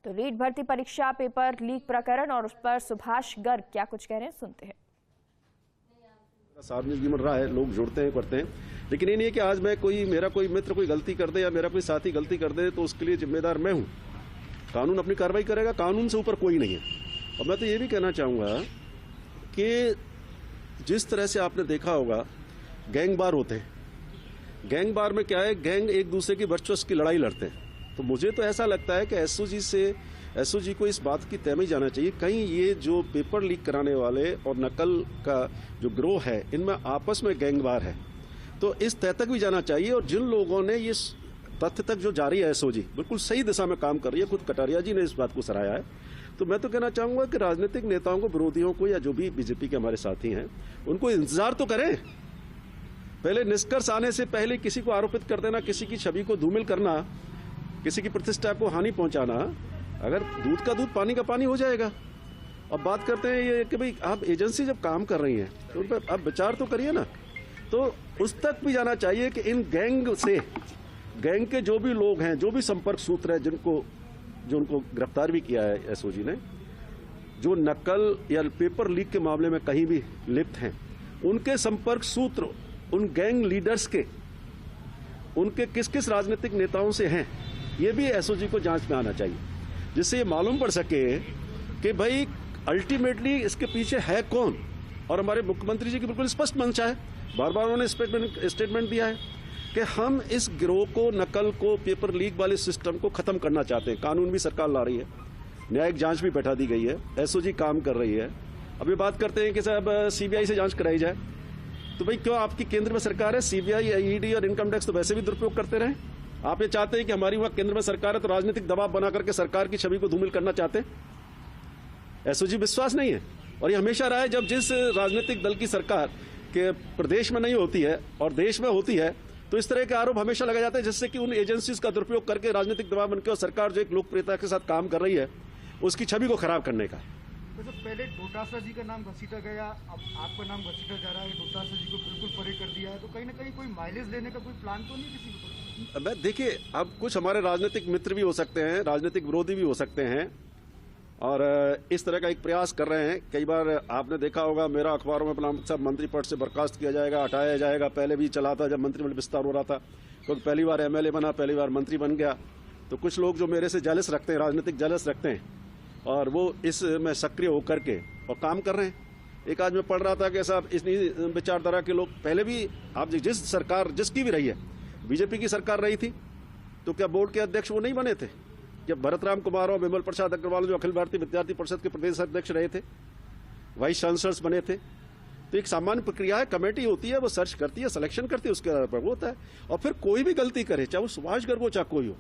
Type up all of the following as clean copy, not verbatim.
तो रीट भर्ती परीक्षा पेपर लीक प्रकरण और उस पर सुभाष गर्ग क्या कुछ कह रहे हैं, सुनते हैं। सार्वजनिक जीवन रहा है, लोग जुड़ते हैं करते हैं, लेकिन ये नहीं है कि आज मेरा कोई मित्र कोई गलती कर दे या मेरा कोई साथी गलती कर दे तो उसके लिए जिम्मेदार मैं हूं। कानून अपनी कार्रवाई करेगा, कानून से ऊपर कोई नहीं है। और मैं तो ये भी कहना चाहूंगा कि जिस तरह से आपने देखा होगा गैंग बार होते हैं, गैंग बार में क्या है, गैंग एक दूसरे की वर्चस्व की लड़ाई लड़ते हैं। तो मुझे तो ऐसा लगता है कि एसओजी को इस बात की तय में जाना चाहिए, कहीं ये जो पेपर लीक कराने वाले और नकल का जो गिरोह है इनमें आपस में गैंगवार है, तो इस तय तक भी जाना चाहिए। और जिन लोगों ने ये तथ्य तक जो जारी है, एसओजी बिल्कुल सही दिशा में काम कर रही है, खुद कटारिया जी ने इस बात को सराहा है। तो मैं तो कहना चाहूंगा कि राजनीतिक नेताओं को, विरोधियों को, या जो भी बीजेपी के हमारे साथी हैं उनको इंतजार तो करें। पहले निष्कर्ष आने से पहले किसी को आरोपित कर देना, किसी की छवि को धूमिल करना, किसी की प्रतिष्ठा को हानि पहुंचाना, अगर दूध का दूध पानी का पानी हो जाएगा। अब बात करते हैं ये कि भाई आप एजेंसी जब काम कर रही हैं तो उन पर आप विचार तो करिए ना। तो उस तक भी जाना चाहिए कि इन गैंग के जो भी लोग हैं, जो भी संपर्क सूत्र है, जो उनको गिरफ्तार भी किया है एसओजी ने, जो नकल या पेपर लीक के मामले में कहीं भी लिप्त हैं, उनके संपर्क सूत्र उन गैंग लीडर्स के, उनके किस किस राजनीतिक नेताओं से हैं, ये भी एसओजी को जांच में आना चाहिए, जिससे ये मालूम पड़ सके कि भाई अल्टीमेटली इसके पीछे है कौन। और हमारे मुख्यमंत्री जी की बिल्कुल स्पष्ट मंशा है, बार बार उन्होंने स्टेटमेंट दिया है कि हम इस गिरोह को, नकल को, पेपर लीक वाले सिस्टम को खत्म करना चाहते हैं। कानून भी सरकार ला रही है, न्यायिक जांच भी बैठा दी गई है, एसओजी काम कर रही है। अभी बात करते हैं कि साहब सीबीआई से जांच कराई जाए, तो भाई क्यों आपकी केंद्र में सरकार है, सीबीआई, ईडी और इनकम टैक्स तो वैसे भी दुरुपयोग करते रहे। आप ये चाहते हैं कि हमारी वहां केंद्र में सरकार है तो राजनीतिक दबाव बना करके सरकार की छवि को धूमिल करना चाहते हैं। एसओजी विश्वास नहीं है, और ये हमेशा रहा है जब जिस राजनीतिक दल की सरकार के प्रदेश में नहीं होती है और देश में होती है तो इस तरह के आरोप हमेशा लगाए जाते हैं, जिससे कि उन एजेंसीज का दुरुपयोग करके राजनीतिक दबाव बनकर और सरकार जो एक लोकप्रियता के साथ काम कर रही है उसकी छवि को खराब करने का। तो पहले डोटासरा जी का नाम घसीटा गया, अब आपका नाम घसीटा जा रहा है, डोटासरा जी को बिल्कुल परे कर दिया है, तो कहीं ना कहीं कोई माइलेज लेने का कोई प्लान तो नहीं किसी को? मैं देखिए, अब कुछ हमारे राजनीतिक मित्र भी हो सकते हैं, राजनीतिक विरोधी भी हो सकते हैं, और इस तरह का एक प्रयास कर रहे हैं। कई बार आपने देखा होगा मेरा अखबारों में सब मंत्री पद से बर्खास्त किया जाएगा, हटाया जाएगा, पहले भी चला था जब मंत्रिमंडल विस्तार हो रहा था, क्योंकि पहली बार एमएलए बना, पहली बार मंत्री बन गया। तो कुछ लोग जो मेरे से जेलस रखते हैं, राजनीतिक जेलस रखते हैं, और वो इसमें सक्रिय होकर के और काम कर रहे हैं। एक आज मैं पढ़ रहा था कि साहब इतनी विचारधारा के लोग पहले भी, आप जिस सरकार जिसकी भी रही है, बीजेपी की सरकार रही थी, तो क्या बोर्ड के अध्यक्ष वो नहीं बने थे? जब भरतराम कुमार और विमल प्रसाद अग्रवाल जो अखिल भारतीय विद्यार्थी परिषद के प्रदेश अध्यक्ष रहे थे, वाइस चांसलर्स बने थे, तो एक सामान्य प्रक्रिया है, कमेटी होती है, वो सर्च करती है, सिलेक्शन करती है, उसके आधार पर वो होता है। और फिर कोई भी गलती करे, चाहे वो सुभाष गर्ग हो चाहे कोई हो,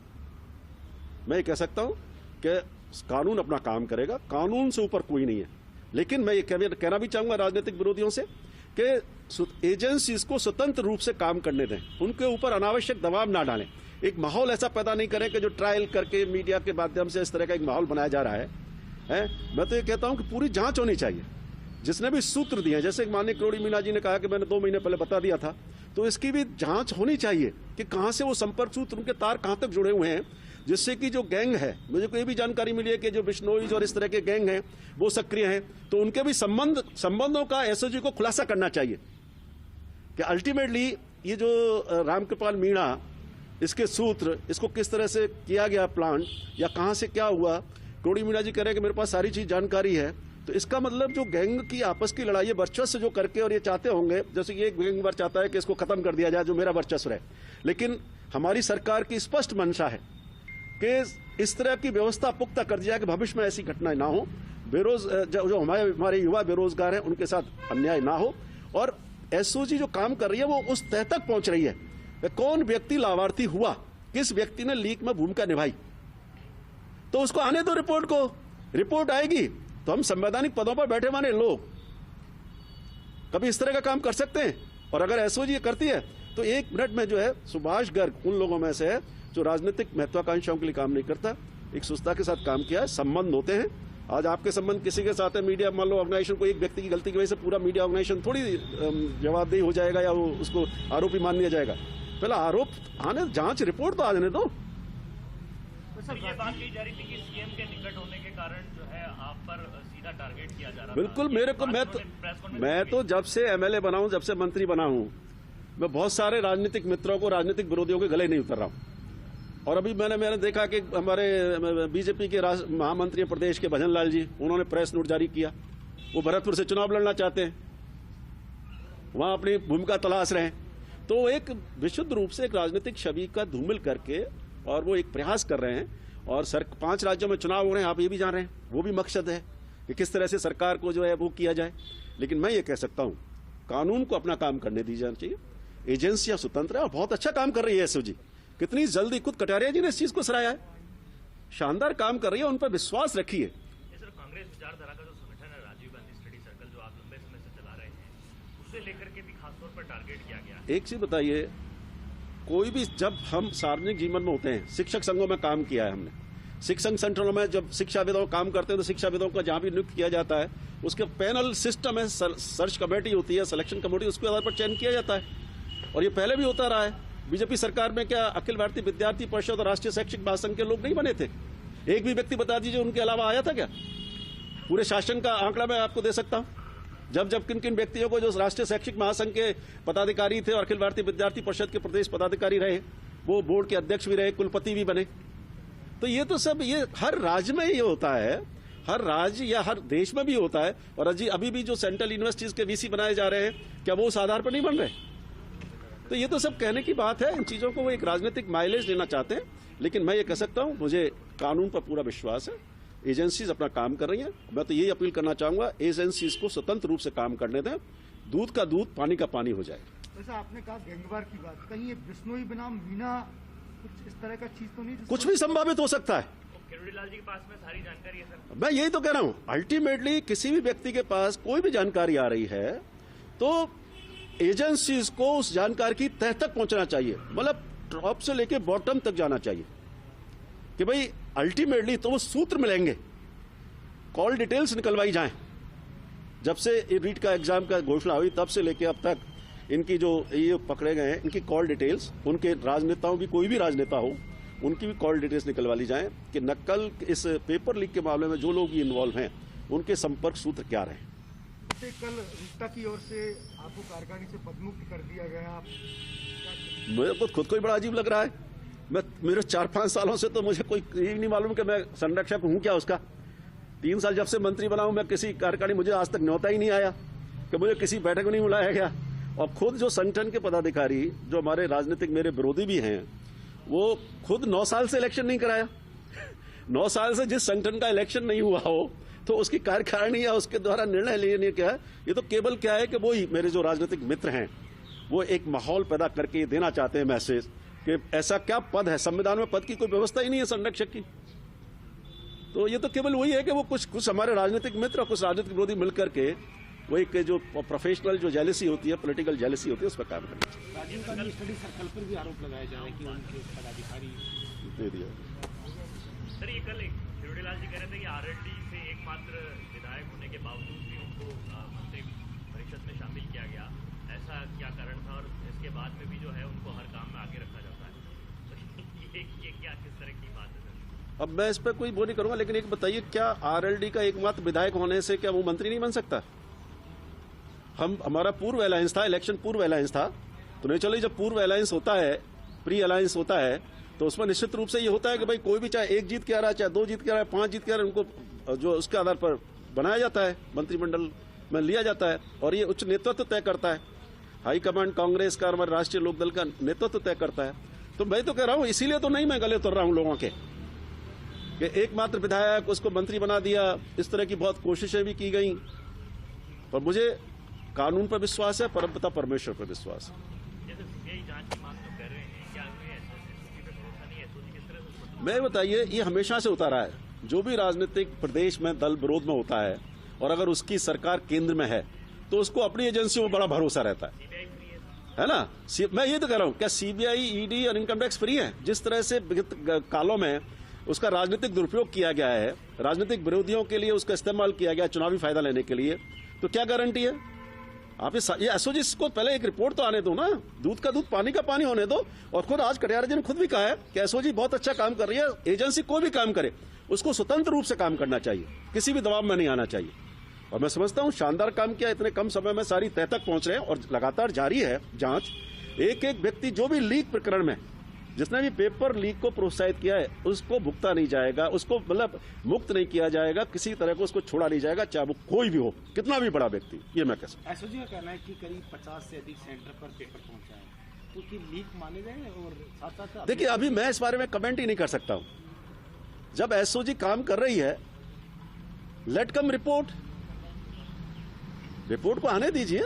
मैं ये कह सकता हूं कि कानून अपना काम करेगा, कानून से ऊपर कोई नहीं है। लेकिन मैं ये कहना भी चाहूंगा राजनीतिक विरोधियों से कि एजेंसीज को स्वतंत्र रूप से काम करने दें, उनके ऊपर अनावश्यक दबाव ना डालें, एक माहौल ऐसा पैदा नहीं करें कि जो ट्रायल करके मीडिया के माध्यम से इस तरह का एक माहौल बनाया जा रहा है। मैं तो ये कहता हूं कि पूरी जांच होनी चाहिए, जिसने भी सूत्र दिए, जैसे माननीय करोड़ी मीना जी ने कहा कि मैंने 2 महीने पहले बता दिया था, तो इसकी भी जांच होनी चाहिए कि कहां से वो संपर्क सूत्र, उनके तार कहां तक जुड़े हुए हैं, जिससे कि जो गैंग है, मुझे कोई भी जानकारी मिली है कि जो बिश्नोईज और इस तरह के गैंग हैं वो सक्रिय हैं, तो उनके भी संबंधों का एसओजी को खुलासा करना चाहिए कि अल्टीमेटली ये जो रामकृपाल मीणा, इसके सूत्र, इसको किस तरह से किया गया प्लान, या कहां से क्या हुआ। करोड़ी मीणा जी कह रहे हैं कि मेरे पास सारी चीज जानकारी है, तो इसका मतलब जो गैंग की आपस की लड़ाई है वर्चस्व जो करके, और ये चाहते होंगे, जैसे ये गैंग वार चाहता है कि इसको खत्म कर दिया जाए जो मेरा वर्चस्व है, लेकिन हमारी सरकार की स्पष्ट मंशा है कि इस तरह की व्यवस्था पुख्ता कर दिया कि भविष्य में ऐसी घटनाएं ना हो, जो हमारे युवा बेरोजगार हैं उनके साथ अन्याय ना हो, और एसओजी जो काम कर रही है वो उस तह तक पहुंच रही है कौन व्यक्ति लाभार्थी हुआ, किस व्यक्ति ने लीक में भूमिका निभाई, तो उसको आने दो रिपोर्ट को। रिपोर्ट आएगी तो हम संवैधानिक पदों पर बैठे माने लोग कभी इस तरह का काम कर सकते हैं। और अगर एसओजी करती है तो 1 मिनट में जो है सुभाष गर्ग उन लोगों में से है जो राजनीतिक महत्वाकांक्षाओं के लिए काम नहीं करता, एक सुस्ता के साथ काम किया है। संबंध होते हैं, आज आपके संबंध किसी के साथ है, मीडिया मान लो ऑर्गेनाइजेशन को एक व्यक्ति की गलती की वजह से पूरा मीडिया ऑर्गेनाइजेशन थोड़ी जवाबदेही हो जाएगा या वो उसको आरोपी मान लिया जाएगा। पहले आरोप आने, जांच रिपोर्ट तो आ जाने दो। सर ये बात कही जा रही थी कि सीएम के निकट होने के कारण जो है आप पर सीधा टारगेट किया जा रहा बिल्कुल था। मेरे को मैं तो जब से एमएलए बना हूं, जब से मंत्री बना हूं, मैं बहुत सारे राजनीतिक मित्रों को, राजनीतिक विरोधियों के गले नहीं उतर रहा हूं। और अभी मैंने देखा कि हमारे बीजेपी के महामंत्री प्रदेश के भजन लाल जी, उन्होंने प्रेस नोट जारी किया। वो भरतपुर से चुनाव लड़ना चाहते हैं, वहां अपनी भूमिका तलाश रहे हैं। तो एक विशुद्ध रूप से एक राजनीतिक छवि का धूमिल करके और वो एक प्रयास कर रहे हैं। और 5 राज्यों में चुनाव हो रहे हैं, आप ये भी जान रहे हैं, वो भी मकसद है कि किस तरह से सरकार को जो है वो किया जाए। लेकिन मैं ये कह सकता हूं, कानून को अपना काम करने दी जानी चाहिए। एजेंसियां स्वतंत्र है और बहुत अच्छा काम कर रही है एसओजी। कितनी जल्दी, खुद कटारिया जी ने इस चीज को सराहा है, शानदार काम कर रही है, उन पर विश्वास रखिए। सर, कांग्रेस विचारधारा का जो संगठन है राजीव गांधी स्टडी सर्कल, जो आप लंबे समय से चला रहे हैं, उसे लेकर के भी खासतौर पर टारगेट किया गया। एक चीज बताइए, कोई भी, जब हम सार्वजनिक जीवन में होते हैं, शिक्षक संघों में काम किया है हमने, शिक्षण सेंटरों में जब शिक्षाविदों काम करते हैं तो शिक्षाविदों का जहां भी नियुक्त किया जाता है उसके पैनल सिस्टम है, सर्च कमेटी होती है, सिलेक्शन कमेटी, उसके आधार पर चयन किया जाता है। और ये पहले भी होता रहा है। बीजेपी सरकार में क्या अखिल भारतीय विद्यार्थी परिषद और राष्ट्रीय शैक्षिक महासंघ के लोग नहीं बने थे? एक भी व्यक्ति बता दीजिए उनके अलावा आया था क्या? पूरे शासन का आंकड़ा मैं आपको दे सकता हूं। जब किन किन व्यक्तियों को, जो राष्ट्रीय शैक्षिक महासंघ के पदाधिकारी थे और अखिल भारतीय विद्यार्थी परिषद के प्रदेश पदाधिकारी रहे, वो बोर्ड के अध्यक्ष भी रहे, कुलपति भी बने। तो ये तो सब, ये हर राज्य में ये होता है, हर राज्य या हर देश में भी होता है। और अभी भी जो सेंट्रल यूनिवर्सिटीज के वीसी बनाए जा रहे हैं, क्या वो उस आधार पर नहीं बन रहे? तो ये तो सब कहने की बात है। इन चीजों को वो एक राजनीतिक माइलेज देना चाहते हैं। लेकिन मैं ये कह सकता हूं, मुझे कानून पर पूरा विश्वास है। एजेंसीज अपना काम कर रही हैं। मैं तो यही अपील करना चाहूंगा, एजेंसीज को स्वतंत्र रूप से काम करने दें। दूध का दूध, पानी का पानी हो जाए। वैसे आपने कहा गैंगवार की बात, कहीं ये बिश्नोई बनाम मीना कुछ इस तरह का चीज तो नहीं? कुछ भी संभावित हो सकता है। किरोड़ीलाल जी के पास में सारी जानकारी है सर। मैं यही तो कह रहा हूं, अल्टीमेटली किसी भी व्यक्ति के पास कोई भी जानकारी आ रही है तो एजेंसीज को उस जानकारी की तह तक पहुंचना चाहिए, मतलब टॉप से लेके बॉटम तक जाना चाहिए कि भाई अल्टीमेटली तो वो सूत्र मिलेंगे, कॉल डिटेल्स निकलवाई जाएं। जब से रीट का एग्जाम का घोषणा हुई तब से लेके अब तक इनकी जो ये पकड़े गए हैं, इनकी कॉल डिटेल्स, उनके राजनेताओं की, कोई भी राजनेता हो, उनकी भी कॉल डिटेल्स निकलवा ली जाएं कि नकल, इस पेपर लीक के मामले में जो लोग भी इन्वॉल्व हैं उनके संपर्क सूत्र क्या रहे। कल रिश्ता की ओर से आपको कार्यकारिणी से पदमुक्त कर दिया गया, मेरे को खुद को ही बड़ा अजीब लग रहा है। मेरे 4-5 सालों से तो मुझे कोई ये नहीं मालूम कि मैं संरक्षक हूं क्या उसका। 3 साल जब से मंत्री बना हूं, मैं किसी कार्यकारिणी, मुझे आज तक न्योता ही नहीं आया कि मुझे किसी बैठक में नहीं बुलाया गया। और खुद जो संगठन के पदाधिकारी, जो हमारे राजनीतिक मेरे विरोधी भी हैं, वो खुद 9 साल से इलेक्शन नहीं कराया। 9 साल से जिस संगठन का इलेक्शन नहीं हुआ हो तो उसकी कार्यकारिणी या उसके द्वारा निर्णय लेने क्या है, ये तो केवल क्या है कि वो ही मेरे जो राजनीतिक मित्र हैं वो एक माहौल पैदा करके देना चाहते हैं मैसेज कि ऐसा क्या पद है, संविधान में पद की कोई व्यवस्था ही नहीं है संरक्षक की। तो ये तो केवल वही है कि वो कुछ हमारे राजनीतिक मित्र और कुछ राजनीतिक विरोधी मिलकर के वो एक जो प्रोफेशनल जो जेलसी होती है, पॉलिटिकल जेलसी होती है, उस पर काम करना चाहिए। राजीव गांधी स्टडी सर्कल पर भी आरोप लगाया जा रहा है कि उनके पदाधिकारी दे दिया। सर, ये कल किरोड़ीलाल जी कह रहे थे कि आरएलडी से एकमात्र विधायक होने के बावजूद भी उनको मंत्री परिषद में शामिल किया गया, ऐसा क्या कारण था? और इसके बाद में भी जो है उनको हर काम में आगे रखा जाता है, तो ये क्या, किस तरह की बात है सर? अब मैं इस पर कोई वो नहीं करूंगा, लेकिन एक बताइए, क्या आरएलडी का एकमात्र विधायक होने से क्या वो मंत्री नहीं बन सकता? हमारा पूर्व अलायंस था, इलेक्शन पूर्व अलायंस था, तो नहीं चलो, जब पूर्व अलायंस होता है, प्री अलायंस होता है, तो उसमें निश्चित रूप से ये होता है कि भाई कोई भी चाहे 1 जीत के आ रहा है, चाहे 2 जीत के आ रहा है, 5 जीत के आ रहा है, उनको जो उसके आधार पर बनाया जाता है, मंत्रिमंडल में लिया जाता है और ये उच्च नेतृत्व तय करता है। हाईकमांड कांग्रेस का, हमारे राष्ट्रीय लोकदल का नेतृत्व तय करता है। तो मैं तो कह रहा हूं, इसीलिए तो नहीं मैं गले उतर रहा हूं लोगों के कि एकमात्र विधायक, उसको मंत्री बना दिया, इस तरह की बहुत कोशिशें भी की गई। पर मुझे कानून पर विश्वास है, परमपिता परमेश्वर पर विश्वास है। मैं बताइए, ये हमेशा से होता रहा है, जो भी राजनीतिक प्रदेश में दल विरोध में होता है और अगर उसकी सरकार केंद्र में है तो उसको अपनी एजेंसियों में बड़ा भरोसा रहता है ना। मैं ये तो कह रहा हूं, क्या सीबीआई, ईडी और इनकम टैक्स फ्री है? जिस तरह से कालों में उसका राजनीतिक दुरुपयोग किया गया है, राजनीतिक विरोधियों के लिए उसका इस्तेमाल किया गया चुनावी फायदा लेने के लिए, तो क्या गारंटी है आप ये एसओजी को पहले एक रिपोर्ट तो आने दो ना, दूध का दूध पानी का पानी होने दो। और खुद आज कटियार जी ने खुद भी कहा है कि एसओजी बहुत अच्छा काम कर रही है। एजेंसी कोई भी काम करे उसको स्वतंत्र रूप से काम करना चाहिए, किसी भी दबाव में नहीं आना चाहिए। और मैं समझता हूं शानदार काम किया, इतने कम समय में सारी तह तक पहुंच रहे हैं और लगातार जारी है जांच। एक एक व्यक्ति जो भी लीक प्रकरण में, जिसने भी पेपर लीक को प्रोत्साहित किया है, उसको भुगता नहीं जाएगा, उसको मतलब मुक्त नहीं किया जाएगा, किसी तरह को उसको छोड़ा नहीं जाएगा, चाहे वो कोई भी हो, कितना भी बड़ा व्यक्ति। ये मैं कह सकता हूं। एसओजी का कहना है कि करीब 50 से अधिक सेंटर पर पेपर पहुंचा है, तो कि लीक माने जाए। और साथ साथ देखिए, अभी मैं इस बारे में कमेंट ही नहीं कर सकता हूं। जब एसओजी काम कर रही है, लेट कम रिपोर्ट को आने दीजिए,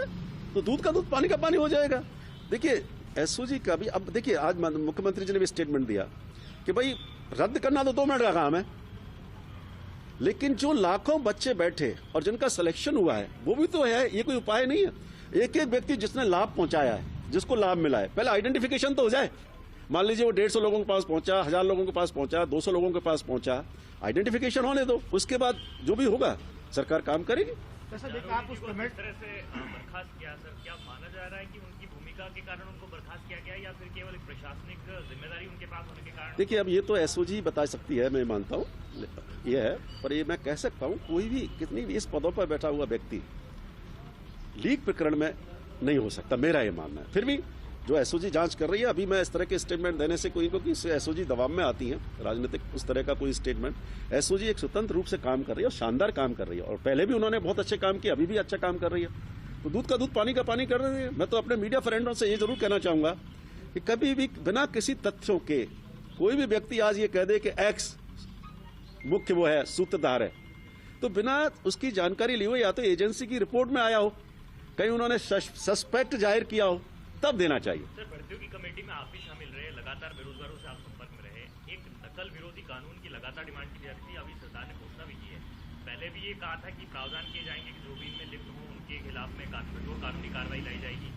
तो दूध का दूध पानी का पानी हो जाएगा। देखिए एसओजी का भी, अब देखिए आज मुख्यमंत्री जी ने भी स्टेटमेंट दिया कि भाई रद्द करना तो 2 मिनट का काम है, लेकिन जो लाखों बच्चे बैठे और जिनका सिलेक्शन हुआ है वो भी तो है, ये कोई उपाय नहीं है। एक एक व्यक्ति जिसने लाभ पहुंचाया है, जिसको लाभ मिला है, पहले आइडेंटिफिकेशन तो हो जाए। मान लीजिए वो 150 लोगों के पास पहुंचा, 1000 लोगों के पास पहुंचा, 200 लोगों के पास पहुंचा, आइडेंटिफिकेशन होने दो, उसके बाद जो भी होगा सरकार काम करेगी। सर देखिए, आप उस कमेंट तरह से बर्खास्त किया सर, क्या माना जा रहा है कि उनकी भूमिका के कारण उनको बर्खास्त किया गया या फिर केवल एक प्रशासनिक जिम्मेदारी उनके पास होने के कारण? देखिए, अब ये तो एसओजी बता सकती है, मैं मानता हूँ ये है, पर ये मैं कह सकता हूँ कोई भी कितनी भी इस पदों पर बैठा हुआ व्यक्ति लीक प्रकरण में नहीं हो सकता, मेरा ये मानना है। फिर भी जो एसओजी जांच कर रही है, अभी मैं इस तरह के स्टेटमेंट देने से कोई, क्योंकि एसओजी दबाव में आती है, राजनीतिक उस तरह का कोई स्टेटमेंट। एसओजी एक स्वतंत्र रूप से काम कर रही है और शानदार काम कर रही है, और पहले भी उन्होंने बहुत अच्छे काम किए, अभी भी अच्छा काम कर रही है। तो दूध का दूध पानी का पानी कर रही है। मैं तो अपने मीडिया फ्रेंडों से ये जरूर कहना चाहूंगा कि कभी भी बिना किसी तथ्यों के कोई भी व्यक्ति आज ये कह दे कि एक्स मुख्य वो है, सूत्रधार है, तो बिना उसकी जानकारी ली हो, या तो एजेंसी की रिपोर्ट में आया हो, कहीं उन्होंने सस्पेक्ट जाहिर किया हो, तब देना चाहिए। सर, भर्तियों की कमेटी में आप भी शामिल रहे, लगातार बेरोजगारों से आप संपर्क में रहे, एक नकल विरोधी कानून की लगातार डिमांड की जा रही थी, अभी सरकार ने घोषणा भी की है। पहले भी ये कहा था कि प्रावधान किए जाएंगे कि जो भी इनमें लिप्त हो उनके खिलाफ में कठोर कानूनी कार्रवाई लाई जाएगी।